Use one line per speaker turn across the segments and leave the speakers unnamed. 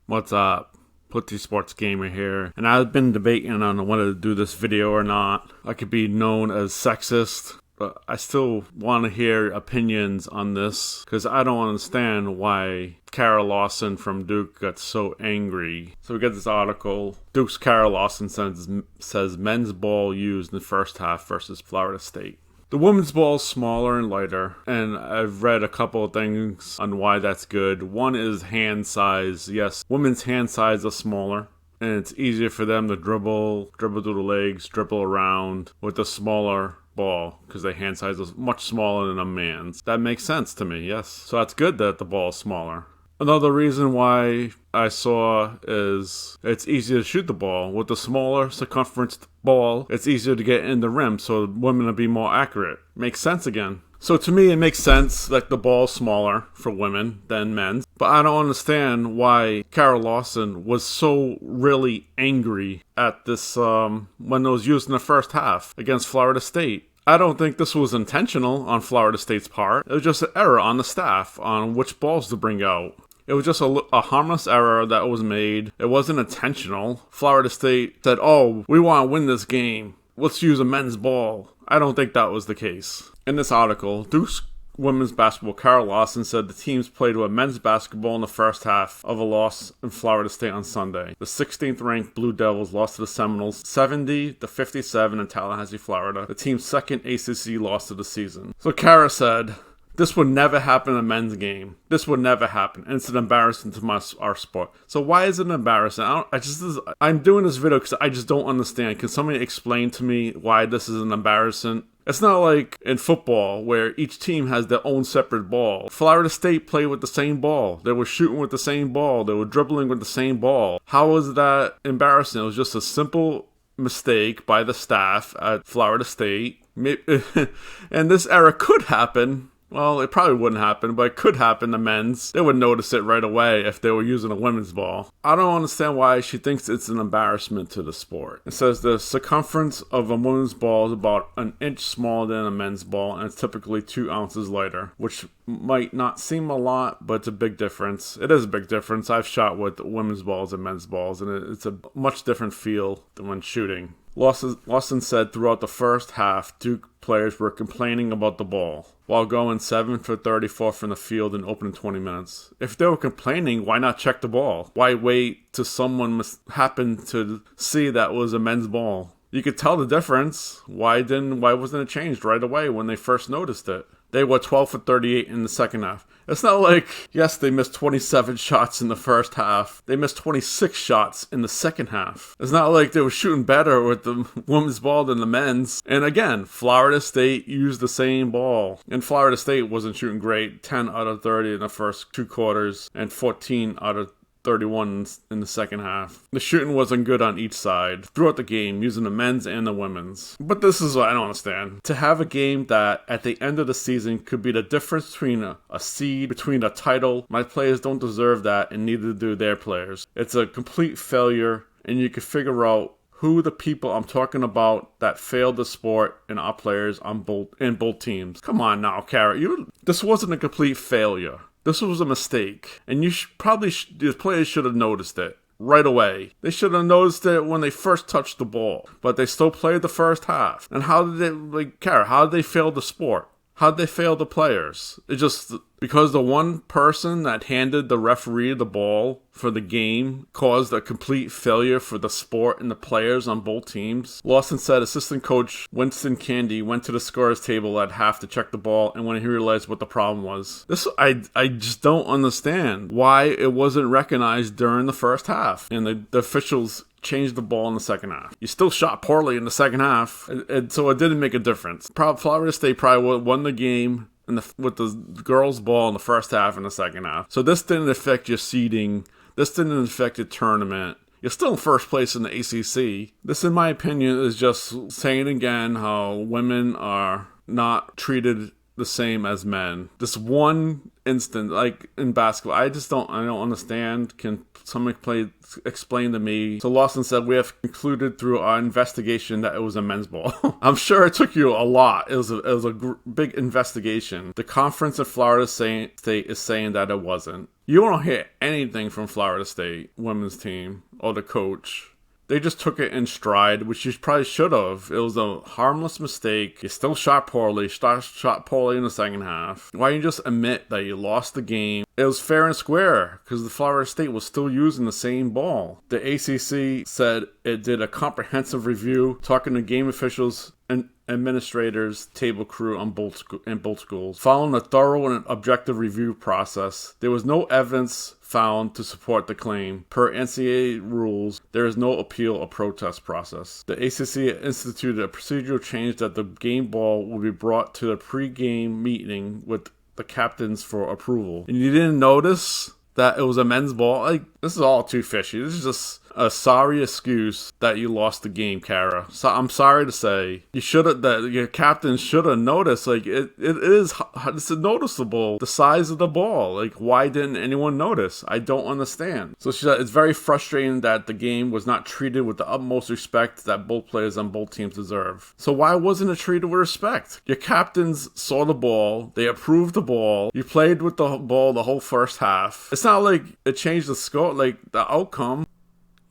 What's up? Putty Sports Gamer here, and I've been debating on whether to do this video or not. I could be known as sexist, but I still want to hear opinions on this, because I don't understand why KARA Lawson from Duke got so angry. So we get this article. Duke's KARA Lawson says men's ball used in the first half versus Florida State. The women's ball is smaller and lighter, and I've read a couple of things on why that's good. One is hand size. Yes, women's hand size are smaller, and it's easier for them to dribble through the legs, dribble around with a smaller ball, because their hand size is much smaller than a man's. That makes sense to me, yes. So that's good that the ball is smaller. Another reason why I saw is it's easier to shoot the ball. With the smaller circumference ball, it's easier to get in the rim, so women will be more accurate. Makes sense again. So to me, it makes sense that the ball's smaller for women than men's. But I don't understand why KARA Lawson was so really angry at this when it was used in the first half against Florida State. I don't think this was intentional on Florida State's part. It was just an error on the staff on which balls to bring out. It was just a harmless error that was made. It wasn't intentional. Florida State said, oh, we want to win this game. Let's use a men's ball. I don't think that was the case. In this article, Duke's women's basketball, KARA Lawson said the teams played with men's basketball in the first half of a loss in Florida State on Sunday. The 16th ranked Blue Devils lost to the Seminoles 70-57 in Tallahassee, Florida. The team's second ACC loss of the season. So KARA said, this would never happen in a men's game. This would never happen. And it's an embarrassment to our sport. So why is it an embarrassment? I'm doing this video because I just don't understand. Can somebody explain to me why this is an embarrassment? It's not like in football where each team has their own separate ball. Florida State played with the same ball. They were shooting with the same ball. They were dribbling with the same ball. How was that embarrassing? It was just a simple mistake by the staff at Florida State. And this error could happen. Well, it probably wouldn't happen, but it could happen to men's. They would notice it right away if they were using a women's ball. I don't understand why she thinks it's an embarrassment to the sport. It says the circumference of a women's ball is about an inch smaller than a men's ball, and it's typically 2 ounces lighter, which might not seem a lot, but it's a big difference. It is a big difference. I've shot with women's balls and men's balls, and it's a much different feel than when shooting. Lawson said throughout the first half, Duke players were complaining about the ball while going 7 for 34 from the field in opening 20 minutes. If they were complaining, why not check the ball? Why wait till someone happened to see that was a men's ball? You could tell the difference. Why wasn't it changed right away when they first noticed it? They were 12 for 38 in the second half. It's not like, yes, they missed 27 shots in the first half. They missed 26 shots in the second half. It's not like they were shooting better with the women's ball than the men's. And again, Florida State used the same ball. And Florida State wasn't shooting great. 10 out of 30 in the first 2 quarters and 14 out of 31 in the second half. The shooting wasn't good on each side throughout the game, using the men's and the women's. But this is what I don't understand. To have a game that at the end of the season could be the difference between a seed, between a title, my players don't deserve that, and neither do their players. It's a complete failure, and you can figure out who the people I'm talking about that failed the sport and our players on both teams. Come on now, KARA. This wasn't a complete failure. This was a mistake, and the players should have noticed it right away. They should have noticed it when they first touched the ball, but they still played the first half. And how did KARA, how did they fail the sport? How did they fail the players? It's just because the one person that handed the referee the ball for the game caused a complete failure for the sport and the players on both teams. Lawson said assistant coach Winston Candy went to the scorer's table at half to check the ball, and when he realized what the problem was. I just don't understand why it wasn't recognized during the first half. And the officials changed the ball in the second half. You still shot poorly in the second half, and so it didn't make a difference. Florida State probably won the game with the girls' ball in the first half and the second half. So this didn't affect your seeding. This didn't affect your tournament. You're still in first place in the ACC. This, in my opinion, is just saying again how women are not treated the same as men. This one instant, like in basketball, I don't understand. Can someone explain to me? So Lawson said, we have concluded through our investigation that it was a men's ball. I'm sure it took you a lot. It was a big investigation. The conference in Florida State is saying that it wasn't. You don't hear anything from Florida State women's team or the coach. They just took it in stride, which you probably should have. It was a harmless mistake. You still shot poorly. Shot poorly in the second half. Why don't you just admit that you lost the game? It was fair and square because the Florida State was still using the same ball. The ACC said it did a comprehensive review, talking to game officials and administrators, table crew in both schools. Following a thorough and objective review process, there was no evidence found to support the claim. Per NCAA rules, there is no appeal or protest process. The ACC instituted a procedural change that the game ball will be brought to the pre-game meeting with the captains for approval. And you didn't notice that it was a men's ball? Like, this is all too fishy. This is just a sorry excuse that you lost the game, Kara. So I'm sorry to say, your captain should have noticed. Like, it's noticeable, the size of the ball. Like, why didn't anyone notice? I don't understand. So she said it's very frustrating that the game was not treated with the utmost respect that both players on both teams deserve. So why wasn't it treated with respect? Your captains saw the ball, they approved the ball, you played with the ball the whole first half. It's not like it changed the score, like the outcome.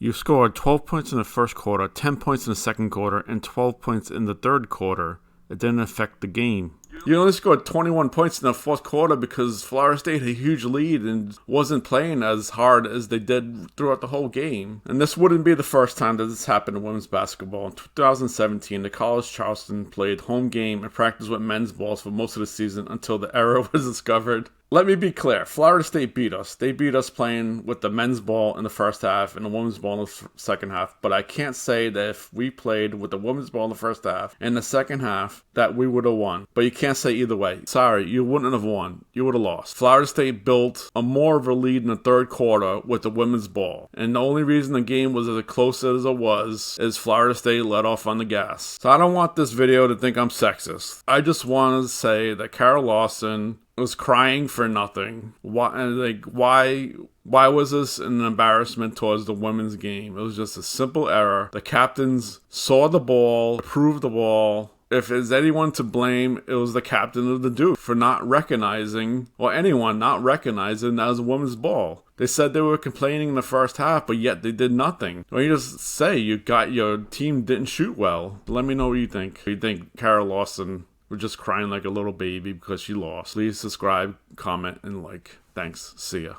You scored 12 points in the first quarter, 10 points in the second quarter, and 12 points in the third quarter. It didn't affect the game. You only scored 21 points in the fourth quarter because Florida State had a huge lead and wasn't playing as hard as they did throughout the whole game. And this wouldn't be the first time that this happened in women's basketball. In 2017, the College Charleston played home game and practiced with men's balls for most of the season until the error was discovered. Let me be clear. Florida State beat us. They beat us playing with the men's ball in the first half and the women's ball in the second half. But I can't say that if we played with the women's ball in the first half and the second half that we would have won. But you can't say either way. Sorry, you wouldn't have won. You would have lost. Florida State built more of a lead in the third quarter with the women's ball. And the only reason the game was as close as it was is Florida State let off on the gas. So I don't want this video to think I'm sexist. I just want to say that KARA LAWSON was crying for nothing. Why was this an embarrassment towards the women's game? It was just a simple error. The captains saw the ball, approved the ball. If there's anyone to blame, it was the captain of the Duke for not recognizing, or anyone not recognizing that was a women's ball. They said they were complaining in the first half, but yet they did nothing. Or you just say your team didn't shoot well. Let me know what you think. You think KARA LAWSON was just crying like a little baby because she lost? Please subscribe, comment, and like. Thanks. See ya.